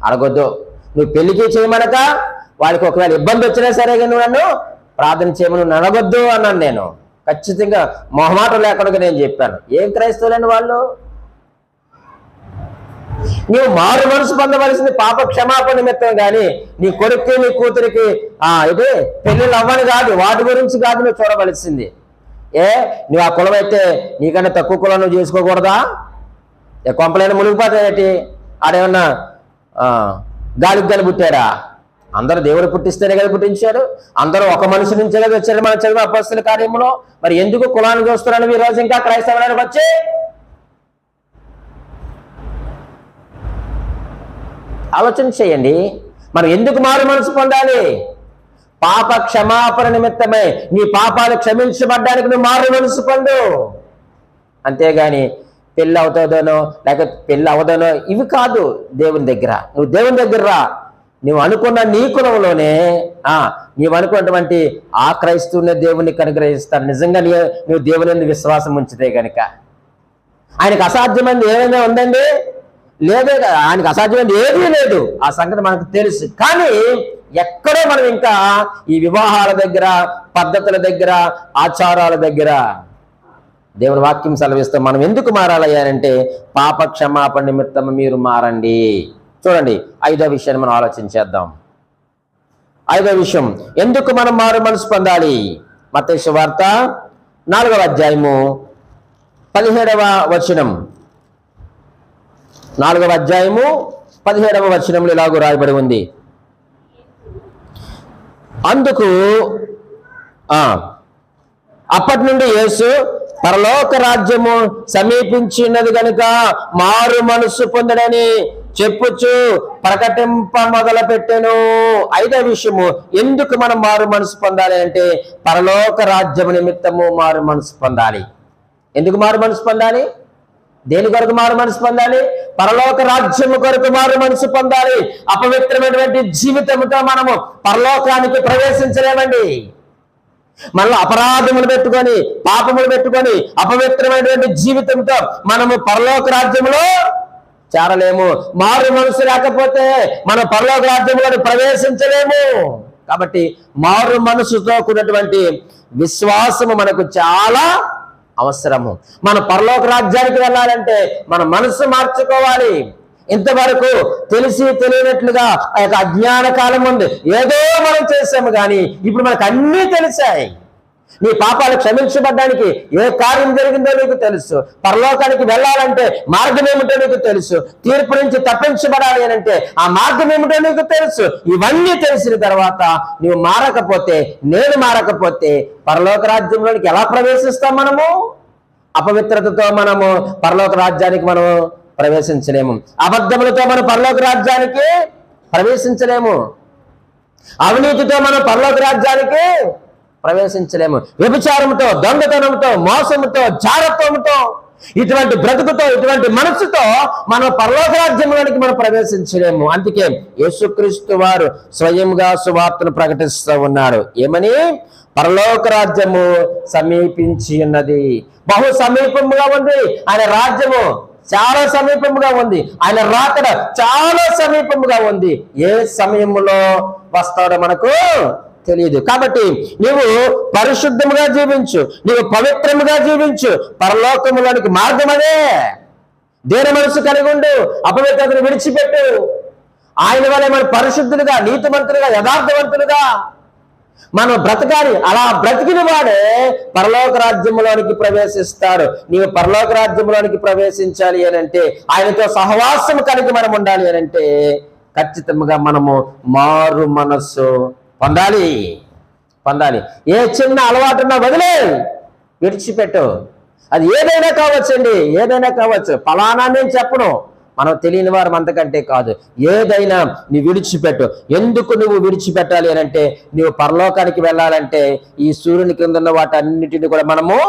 అడగొద్దు. నువ్వు పెళ్లికి చేయమనక వాళ్ళకి ఒకవేళ ఇబ్బంది వచ్చినా సరే కానీ నువ్వు నన్ను ప్రార్థన చేయమని నువ్వు అడగొద్దు అన్నాను. నేను ఖచ్చితంగా మొహమాటం లేకుండా నేను చెప్పాను. ఏం క్రైస్తవులేని వాళ్ళు? నీవు మారు మనసు పొందవలసింది పాప క్షమాపణ నిమిత్తం, కానీ నీ కొడుక్కి నీ కూతురికి ఇది పెళ్ళిళ్ళు అవ్వని కాదు, వాటి గురించి కాదు నువ్వు చూడవలసింది. నువ్వు ఆ కులం అయితే నీకన్నా తక్కువ కులం నువ్వు చేసుకోకూడదా? కొంపలైనా మునిగిపోతాయేటి? ఆడేమన్నా గాలికి గాలి పుట్టాడా? అందరూ దేవుడు పుట్టిస్తేనే కదా పుట్టించాడు, అందరూ ఒక మనిషి నుంచే కదా వచ్చారు. మనం చదివిన అపొస్తలుల కార్యములో మరి ఎందుకు కులాన్ని చూస్తున్నాను ఈ రోజు ఇంకా క్రైస్తవులకు వచ్చి? ఆలోచన చేయండి. మనం ఎందుకు మారు మనసు పొందాలి? పాప క్షమాపణ నిమిత్తమే. నీ పాపాలు క్షమించబడ్డానికి నువ్వు మారు మనసు పొందు. అంతేగాని పెళ్ళి అవుతుందనో లేకపోతే పెళ్ళి అవదనో ఇవి కాదు. దేవుని దగ్గర నువ్వు దేవుని దగ్గర రా. నువ్వు అనుకున్న నీ కులంలోనే నీవు అనుకున్నటువంటి ఆ క్రైస్తవుని దేవునికి అనుగ్రహిస్తాడు. నిజంగా నువ్వు దేవుని విశ్వాసం ఉంచితే గనుక. ఆయనకు అసాధ్యమైనది ఏమైనా ఉందండి? లేదే కదా. ఆయనకు అసాధ్యమైనది ఏదీ లేదు, ఆ సంగతి మనకు తెలుసు. కానీ ఎక్కడో మనం ఇంకా ఈ వివాహాల దగ్గర, పద్ధతుల దగ్గర, ఆచారాల దగ్గర దేవుని వాక్యం సెలవిస్తాం. మనం ఎందుకు మారాలయ్యానంటే పాప క్షమాపణ నిమిత్తం మీరు మారండి. చూడండి, 5వ విషయాన్ని మనం ఆలోచించేద్దాం. 5వ విషయం, ఎందుకు మనం మారు మనసు పొందాలి? మత్తయి సువార్త 4వ అధ్యాయము 17వ వచనం. 4వ అధ్యాయము 17వ వచనంలో ఇలాగూ రాయబడి ఉంది. అందుకు అప్పటి నుండి యేసు పరలోక రాజ్యము సమీపించినది గనుక మారు మనసు పొందడని చెప్పుచు ప్రకటింప మొదలు పెట్టెను. 5వ విషయము, ఎందుకు మనం మారు మనసు పొందాలి అంటే పరలోక రాజ్యము నిమిత్తము మారు మనసు పొందాలి. ఎందుకు మారు మనసు పొందాలి? దేని కొరకు మారు మనసు పొందాలి? పరలోక రాజ్యము కొరకు మారు మనసు పొందాలి. అపవిత్రమైనటువంటి జీవితంతో మనము పరలోకానికి ప్రవేశించలేమండి. మనలో అపరాధములు పెట్టుకొని, పాపములు పెట్టుకొని, అపవిత్రమైనటువంటి జీవితంతో మనము పరలోక రాజ్యంలో చేరలేము. మారు మనసు లేకపోతే మన పరలోక రాజ్యంలో ప్రవేశించలేము. కాబట్టి మారు మనసుతో కూడినటువంటి విశ్వాసము మనకు చాలా అవసరము. మన పరలోక రాజ్యానికి వెళ్ళాలంటే మన మనసు మార్చుకోవాలి. ఇంతవరకు తెలిసి తెలియనట్లుగా ఆ యొక్క అజ్ఞాన కాలం ఉంది. ఏదో మనం చేసాము కానీ ఇప్పుడు మనకు అన్నీ తెలిసాయి. నీ పాపాలు క్షమించబడ్డానికి ఏ కార్యం జరిగిందో నీకు తెలుసు. పరలోకానికి వెళ్ళాలంటే మార్గం ఏమిటో నీకు తెలుసు. తీర్పు నుంచి తప్పించబడాలి అని అంటే ఆ మార్గం ఏమిటో నీకు తెలుసు. ఇవన్నీ తెలిసిన తర్వాత నువ్వు మారకపోతే, నేను మారకపోతే పరలోక రాజ్యంలోనికి ఎలా ప్రవేశిస్తాం? మనము అపవిత్రతతో మనము పరలోక రాజ్యానికి మనము ప్రవేశించలేము. అబద్ధములతో మనం పరలోక రాజ్యానికి ప్రవేశించలేము. అవినీతితో మనం పరలోక రాజ్యానికి ప్రవేశించలేము. వ్యభిచారంతో, దొంగతనంతో, మోసముతో, జారత్వంతో, ఇటువంటి బ్రతుకుతో, ఇటువంటి మనసుతో మనం పరలోక రాజ్యంలోనికి మనం ప్రవేశించలేము. అందుకే యేసుక్రీస్తు వారు స్వయంగా సువార్తను ప్రకటిస్తూ ఉన్నారు. ఏమని? పరలోక రాజ్యము సమీపించి ఉన్నది. బహు సమీపముగా ఉంది. ఆయన రాజ్యము చాలా సమీపముగా ఉంది. ఆయన రాకడ చాలా సమీపముగా ఉంది. ఏ సమయంలో వస్తాడో మనకు తెలియదు. కాబట్టి నీవు పరిశుద్ధముగా జీవించు, నీవు పవిత్రముగా జీవించు. పరలోకములోనికి మార్గం అదే. దేని మనసు కలిగి ఉండు, అపవిత్రతను విడిచిపెట్టు. ఆయన వల్ల మనం పరిశుద్ధులుగా, నీతిమంతులుగా, యథార్థవంతులుగా మనం బ్రతకాలి. అలా బ్రతికిన వాడే పరలోక రాజ్యంలోనికి ప్రవేశిస్తాడు. నీవు పరలోక రాజ్యంలోనికి ప్రవేశించాలి అని అంటే, ఆయనతో సహవాసం కలిగి మనం ఉండాలి అని అంటే ఖచ్చితంగా మనము మారు మనస్సు పొందాలి. ఏ చిన్న అలవాటున్నా వదిలే, విడిచిపెట్టు. అది ఏదైనా కావచ్చండి, ఏదైనా కావచ్చు. ఫలానా నేను చెప్పను, మనం తెలియని వారు అంతకంటే కాదు. ఏదైనా నీ విడిచిపెట్టు. ఎందుకు నువ్వు విడిచిపెట్టాలి అని అంటే, నువ్వు పరలోకానికి వెళ్ళాలంటే ఈ సూర్యుని కింద ఉన్న వాటన్నిటిని కూడా మనము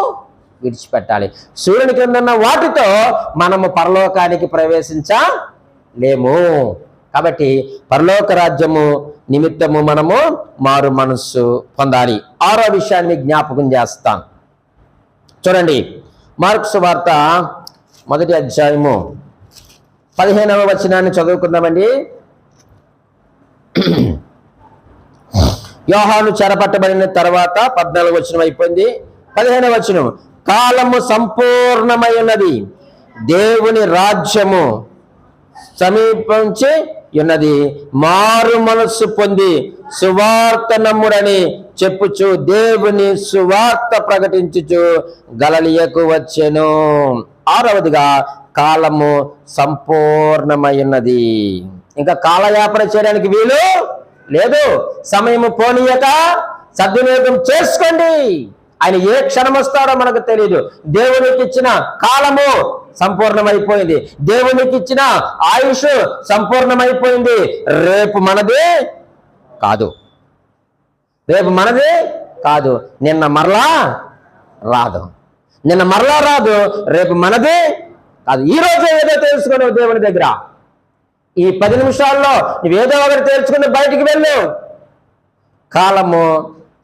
విడిచిపెట్టాలి. సూర్యుని కింద ఉన్న వాటితో మనము పరలోకానికి ప్రవేశించలేము. కాబట్టి పరలోక రాజ్యము నిమిత్తము మనము మారు మనస్సు పొందాలి. 6వ విషయాన్ని జ్ఞాపకం చేస్తాను. చూడండి, మార్కు సువార్త 1వ అధ్యాయము 15వ వచనాన్ని చదువుకుందామండి. యోహాను చెరపట్టబడిన తర్వాత 14వ వచనం అయిపోయింది. 15వ వచనం, కాలము సంపూర్ణమై ఉన్నది, దేవుని రాజ్యము సమీపించి ఉన్నది, మారు మనస్సు పొంది సువార్త నమ్ముడని చెప్పుచు దేవుని సువార్త ప్రకటించుచు గలిలయకు వచ్చెను. 6వదిగా, కాలము సంపూర్ణమైనది. ఇంకా కాలయాపన చేయడానికి వీలు లేదు. సమయము పోనీయక సద్వినియోగం చేసుకోండి. ఆయన ఏ క్షణం వస్తాడో మనకు తెలియదు. దేవునికి ఇచ్చిన కాలము సంపూర్ణమైపోయింది. దేవునికి ఇచ్చిన ఆయుష్ సంపూర్ణమైపోయింది. రేపు మనదే కాదు, రేపు మనదే కాదు. నిన్న మరలా రాదు, రేపు మనదే కాదు. ఈ రోజే ఏదో తెలుసుకున్నావు దేవుని దగ్గర. ఈ 10 నిమిషాల్లో నువ్వేదో ఒకటి తెలుసుకుని బయటికి వెళ్ళు. కాలము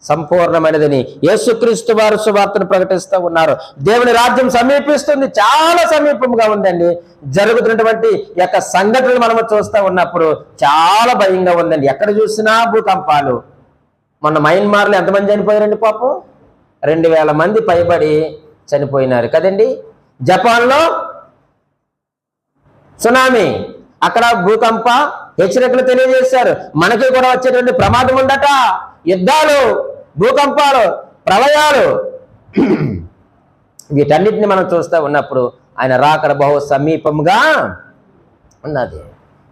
సంపూర్ణమైనదని యేసుక్రీస్తు వారు సువార్తను ప్రకటిస్తూ ఉన్నారు. దేవుని రాజ్యం సమీపిస్తుంది, చాలా సమీపంగా ఉందండి. జరుగుతున్నటువంటి యొక్క సంఘటనలు మనము చూస్తూ ఉన్నప్పుడు చాలా భయంగా ఉందండి. ఎక్కడ చూసినా భూకంపాలు. మొన్న మయన్మార్లో ఎంతమంది చనిపోయారండి? పాపం 2000 మంది పైబడి చనిపోయినారు కదండి. జపాన్లో సునామీ, అక్కడ భూకంప హెచ్చరికలు తెలియజేశారు. మనకి కూడా వచ్చేటువంటి ప్రమాదం ఉండట. యుద్ధాలు, భూకంపాలు, ప్రళయాలు, వీటన్నిటిని మనం చూస్తూ ఉన్నప్పుడు ఆయన రాకడ బహు సమీపంగా ఉన్నది.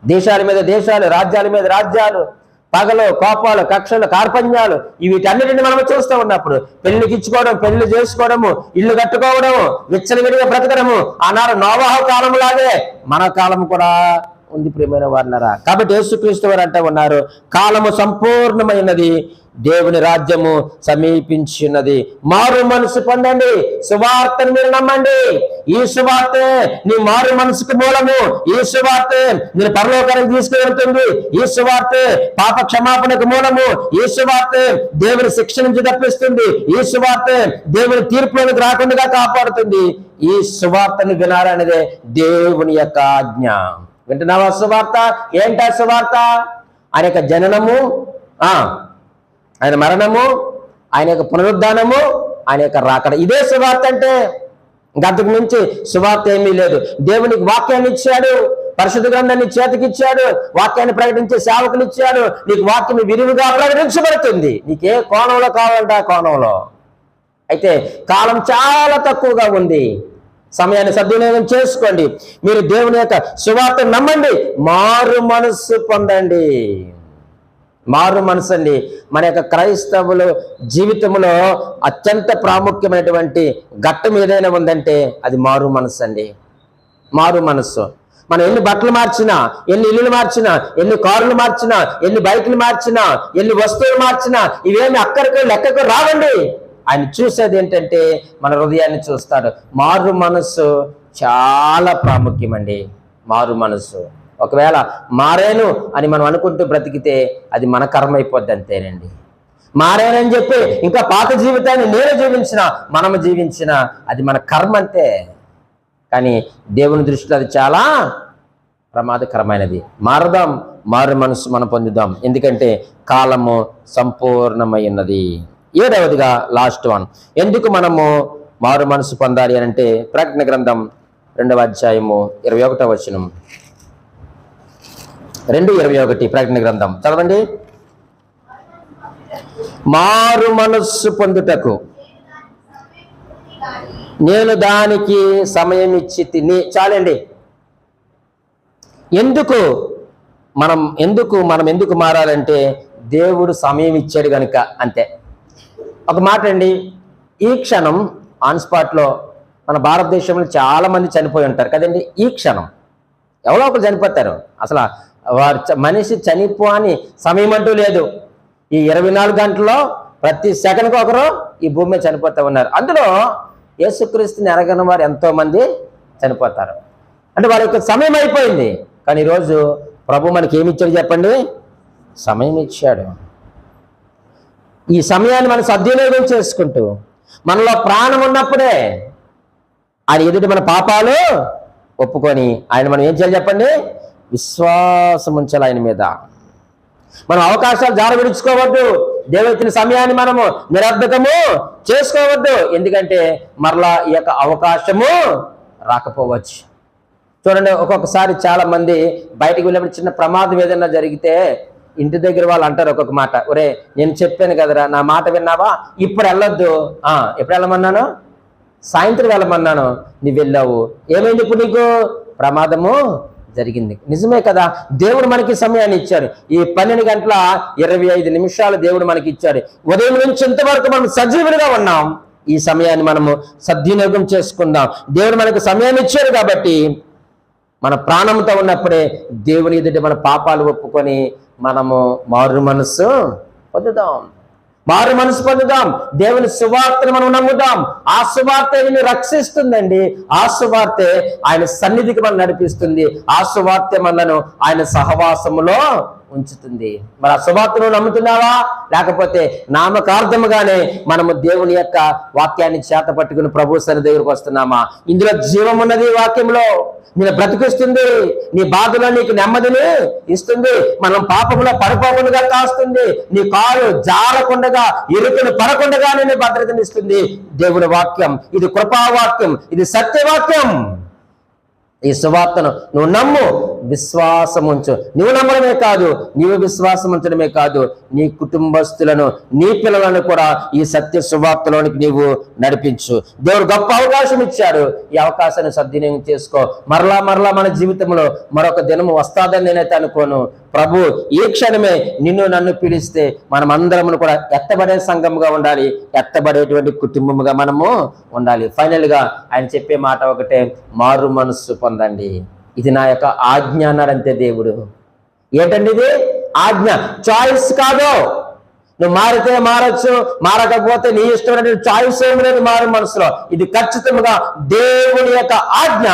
దేశాల మీద దేశాలు, రాజ్యాల మీద రాజ్యాలు, పగలు, కోపాలు, కక్షలు, కార్పణ్యాలు, వీటన్నిటిని మనం చూస్తూ ఉన్నప్పుడు పెళ్లికి ఇచ్చుకోవడం, పెళ్లి చేసుకోవడము, ఇల్లు కట్టుకోవడము, విచ్చలవిడిగా బ్రతకడము, ఆనాడు నోవాహు కాలం లాగే మన కాలం కూడా ఉంది ప్రియమైన వారులారా. కాబట్టి యేసుక్రీస్తు వారు అంటూ ఉన్నారు, కాలము సంపూర్ణమైనది, దేవుని రాజ్యము సమీపించినది. మారు మనసు పొందండి, సువార్తను మీరు నమ్మండి. ఈ సువార్తే నీ మారు మనసుకు మూలము. ఈ సువార్తే నేను పరలోకానికి తీసుకువెళ్తుంది. ఈ సువార్తే పాప క్షమాపణకు మూలము. ఈ సువార్తే దేవుని శిక్ష నుంచి తప్పిస్తుంది. ఈ సువార్తే దేవుని తీర్పులోనికి రాకుండా కాపాడుతుంది. ఈ సువార్తను వినాలనేదే దేవుని యొక్క ఆజ్ఞ. వింటున్నావా సువార్త? ఏంటా సువార్త? ఆయన యొక్క జననము, ఆయన మరణము, ఆయన యొక్క పునరుద్ధానము, ఆయన యొక్క రాకడ. ఇదే సువార్త అంటే. ఇంకంతకు మించి సువార్త ఏమీ లేదు. దేవునికి వాక్యాన్ని ఇచ్చాడు, పరిశుద్ధ గ్రంథాన్ని చేతికిచ్చాడు, వాక్యాన్ని ప్రకటించే సేవకులు ఇచ్చాడు. నీకు వాక్యం విరివిగా ప్రకటించబడుతుంది. నీకే కోణంలో కావాలంటే ఆ కోణంలో. అయితే కాలం చాలా తక్కువగా ఉంది. సమయాన్ని సద్వినియోగం చేసుకోండి. మీరు దేవుని యొక్క సువార్త నమ్మండి, మారు మనస్సు పొందండి. మారు మనసు అండి మన యొక్క క్రైస్తవుల జీవితంలో అత్యంత ప్రాముఖ్యమైనటువంటి ఘట్టం ఏదైనా ఉందంటే అది మారు మనసు అండి. మారు మనస్సు. మనం ఎన్ని బట్టలు మార్చినా, ఎన్ని ఇల్లులు మార్చినా, ఎన్ని కార్లు మార్చినా, ఎన్ని బైకులు మార్చినా, ఎన్ని వస్తువులు మార్చినా ఇవేమి అక్కడికి లెక్కకు రావండి. ఆయన చూసేది ఏంటంటే మన హృదయాన్ని చూస్తాడు. మారు మనస్సు చాలా ప్రాముఖ్యమండి. మారు మనస్సు. ఒకవేళ మారేను అని మనం అనుకుంటూ బ్రతికితే అది మన కర్మ అయిపోద్ది, అంతేనండి. మారేనని చెప్పి ఇంకా పాత జీవితాన్ని నేను జీవించిన, మనము జీవించిన అది మన కర్మ అంతే. కానీ దేవుని దృష్టిలో అది చాలా ప్రమాదకరమైనది. మారదాం, మారు మనసు మనం పొందుదాం. ఎందుకంటే కాలము సంపూర్ణమైనది. 7వదిగా లాస్ట్ వన్, ఎందుకు మనము మారు మనసు పొందాలి అని అంటే ప్రకటన గ్రంథం 2వ అధ్యాయము 21వ వచనం. 2:21 ప్రకటన గ్రంథం చదవండి. మారు మనస్సు పొందుటకు నేను దానికి సమయం ఇచ్చి తిని. చాలండి. మనం ఎందుకు మారాలంటే దేవుడు సమయం ఇచ్చాడు కనుక, అంతే. ఒక మాట అండి, ఈ క్షణం ఆన్ స్పాట్లో మన భారతదేశంలో చాలా మంది చనిపోయి ఉంటారు కదండి. ఈ క్షణం ఎవరో ఒకరు చనిపోతారు. అసలు మనిషి చనిపోని సమయం అంటూ లేదు. ఈ 24 గంటల్లో ప్రతి సెకండ్కి ఒకరు ఈ భూమి మీద చనిపోతూ ఉన్నారు. అందులో యేసుక్రీస్తుని ఎరగని వారు ఎంతో మంది చనిపోతారు. అంటే వారి యొక్క సమయం అయిపోయింది. కానీ ఈరోజు ప్రభు మనకి ఏమి ఇచ్చాడు చెప్పండి? సమయం ఇచ్చాడు. ఈ సమయాన్ని మనం సద్వినియోగం చేసుకుంటూ మనలో ప్రాణం ఉన్నప్పుడే ఆయన ఎదుటి మన పాపాలు ఒప్పుకొని ఆయన మనం ఏం చేయాలి చెప్పండి? విశ్వాసం ఉంచాలి ఆయన మీద. మనం అవకాశాలు జార విడుచుకోవద్దు. దేవుడిచ్చిన సమయాన్ని మనము నిరర్ధకము చేసుకోవద్దు. ఎందుకంటే మరలా ఈ యొక్క అవకాశము రాకపోవచ్చు. చూడండి, ఒక్కొక్కసారి చాలా మంది బయటకు వెళ్ళినప్పుడు చిన్న ప్రమాదం ఏదైనా జరిగితే ఇంటి దగ్గర వాళ్ళు అంటారు ఒక్కొక్క మాట, ఒరే నేను చెప్పాను కదరా, నా మాట విన్నావా? ఇప్పుడు వెళ్ళొద్దు. ఎప్పుడు వెళ్ళమన్నాను? సాయంత్రం వెళ్ళమన్నాను, నువ్వు వెళ్ళావు. ఏమైంది ఇప్పుడు? నీకు ప్రమాదము జరిగింది. నిజమే కదా, దేవుడు మనకి సమయాన్ని ఇచ్చాడు. ఈ 12:25 దేవుడు మనకి ఇచ్చాడు. ఉదయం నుంచి ఇంతవరకు మనం సజీవులుగా ఉన్నాం. ఈ సమయాన్ని మనము సద్వినియోగం చేసుకుందాం. దేవుడు మనకు సమయాన్ని ఇచ్చాడు కాబట్టి మన ప్రాణంతో ఉన్నప్పుడే దేవుని ఎదుటి మన పాపాలు ఒప్పుకొని మనము మారు మనసు పొందుదాం. మారు మనసు పొందుదాం. దేవుని సువార్తను మనం నమ్ముదాం. ఆ సువార్త నిన్ను రక్షిస్తుందండి. ఆ సువార్తే ఆయన సన్నిధికి మనం నడిపిస్తుంది. ఆ సువార్తే మనను ఆయన సహవాసములో ఉంచుతుంది. మరి ఆ సువార్తను నమ్ముతున్నావా? లేకపోతే నామకార్థముగానే మనము దేవుని యొక్క వాక్యాన్ని చేత పట్టుకుని ప్రభు సన్నిధి దగ్గరకు వస్తున్నామా? ఇందులో జీవం ఉన్నది. వాక్యంలో నేను బ్రతికిస్తుంది. నీ బాధలో నీకు నెమ్మదిని ఇస్తుంది. మనం పాపములో పడిపోకుండా కాస్తుంది. నీ కాలు జారకుండగా ఇరుకును పడకుండగా నేను భద్రతనిస్తుంది దేవుని వాక్యం. ఇది కృపావాక్యం, ఇది సత్యవాక్యం. ఈ సువార్తను నువ్వు నమ్ము, విశ్వాసం ఉంచు. నువ్వు నమ్మడమే కాదు, నీవు విశ్వాసం ఉంచడమే కాదు, నీ కుటుంబస్తులను, నీ పిల్లలను కూడా ఈ సత్య సువార్తలోనికి నీవు నడిపించు. దేవుడు గొప్ప అవకాశం ఇచ్చాడు. ఈ అవకాశాన్ని సద్వినియోగం చేసుకో. మరలా మన జీవితంలో మరొక దినము వస్తాదని నేనైతే అనుకోను. ప్రభు ఈ క్షణమే నిన్ను నన్ను పిలిస్తే మనం అందరము కూడా ఎత్తబడే సంఘముగా ఉండాలి, ఎత్తబడేటువంటి కుటుంబముగా మనము ఉండాలి. ఫైనల్ గా ఆయన చెప్పే మాట ఒకటే, మారు మనస్సు పొందండి. ఇది నా యొక్క ఆజ్ఞ అన్నాడంతే దేవుడు. ఏంటండి ఇది? ఆజ్ఞ. చాయిస్ కాదు. నువ్వు మారితే మారచ్చు, మారకపోతే నీ ఇష్టమైన చాయిస్ ఏమి లేదు మారు మనసులో. ఇది ఖచ్చితంగా దేవుని యొక్క ఆజ్ఞ.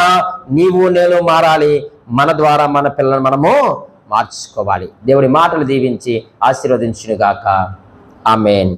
నీవు నేను మారాలి. మన ద్వారా మన పిల్లలను మనము మార్చుకోవాలి. దేవుడి మాటలు దీవించి ఆశీర్వదించునుగాక. ఆమేన్.